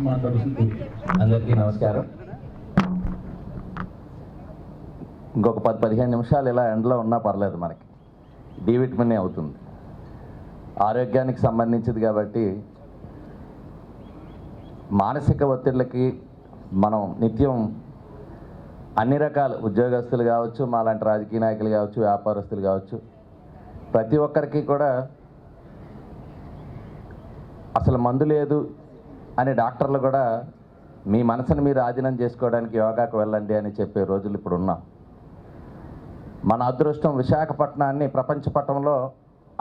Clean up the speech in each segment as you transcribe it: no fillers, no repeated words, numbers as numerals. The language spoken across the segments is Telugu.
మాట్లాడుతుంది. అందరికీ నమస్కారం. ఇంకొక 10-15 నిమిషాలు ఇలా ఎండలో ఉన్నా పర్లేదు, మనకి డి విటమిన్ అవుతుంది, ఆరోగ్యానికి సంబంధించింది కాబట్టి. మానసిక ఒత్తిళ్ళకి మనం నిత్యం అన్ని రకాల ఉద్యోగస్తులు కావచ్చు, మాలాంటి రాజకీయ నాయకులు కావచ్చు, వ్యాపారస్తులు కావచ్చు, ప్రతి ఒక్కరికి కూడా అసలు మందు లేదు అని డాక్టర్లు కూడా మీ మనసును మీరు ఆధీనం చేసుకోవడానికి యోగాకు వెళ్ళండి అని చెప్పే రోజులు ఇప్పుడు ఉన్నాం. మన అదృష్టం విశాఖపట్నాన్ని ప్రపంచ పటంలో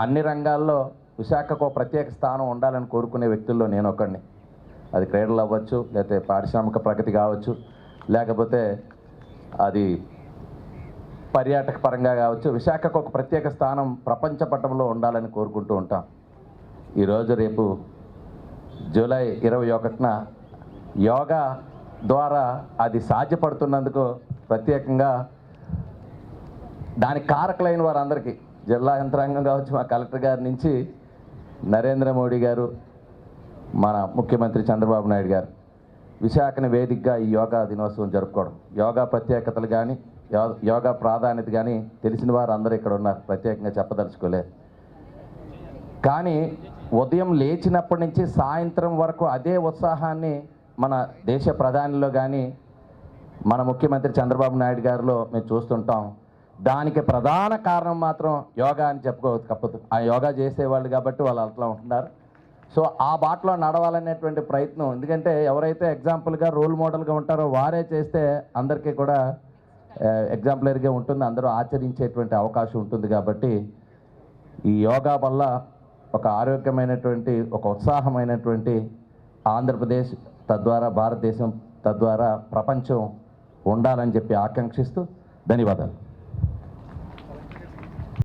అన్ని రంగాల్లో విశాఖకు ఒక ప్రత్యేక స్థానం ఉండాలని కోరుకునే వ్యక్తుల్లో నేను ఒకడిని. అది క్రీడలు అవ్వచ్చు, లేకపోతే పారిశ్రామిక ప్రగతి కావచ్చు, లేకపోతే అది పర్యాటక పరంగా కావచ్చు. విశాఖకు ఒక ప్రత్యేక స్థానం ప్రపంచ పటంలో ఉండాలని కోరుకుంటూ ఉంటాం. ఈరోజు రేపు జూలై 21న యోగా ద్వారా అది సాధ్యపడుతున్నందుకు ప్రత్యేకంగా దానికి కారకులైన వారందరికీ, జిల్లా యంత్రాంగం కావచ్చు, మా కలెక్టర్ గారి నుంచి నరేంద్ర మోడీ గారు, మన ముఖ్యమంత్రి చంద్రబాబు నాయుడు గారు విశాఖని వేదికగా ఈ యోగా దినోత్సవం జరుపుకోవడం, యోగా ప్రత్యేకతలు కానీ యోగా ప్రాధాన్యత కానీ తెలిసిన వారు అందరూ ఇక్కడ ఉన్నారు, ప్రత్యేకంగా చెప్పదలుచుకోలేదు. కానీ ఉదయం లేచినప్పటి నుంచి సాయంత్రం వరకు అదే ఉత్సాహాన్ని మన దేశ ప్రధానిలో కానీ మన ముఖ్యమంత్రి చంద్రబాబు నాయుడు గారిలో మేము చూస్తుంటాం. దానికి ప్రధాన కారణం మాత్రం యోగా అని చెప్పుకోవచ్చు. ఆ యోగా చేసేవాళ్ళు కాబట్టి వాళ్ళు అట్లా ఉంటున్నారు. సో ఆ బాటలో నడవాలనేటువంటి ప్రయత్నం, ఎందుకంటే ఎవరైతే ఎగ్జాంపుల్గా రోల్ మోడల్గా ఉంటారో వారే చేస్తే అందరికీ కూడా ఎగ్జాంపులరీగా ఉంటుంది, అందరూ ఆచరించేటువంటి అవకాశం ఉంటుంది. కాబట్టి ఈ యోగా వల్ల ఒక ఆరోగ్యమైనటువంటి, ఒక ఉత్సాహమైనటువంటి ఆంధ్రప్రదేశ్, తద్వారా భారతదేశం, తద్వారా ప్రపంచం ఉండాలని చెప్పి ఆకాంక్షిస్తూ ధన్యవాదాలు.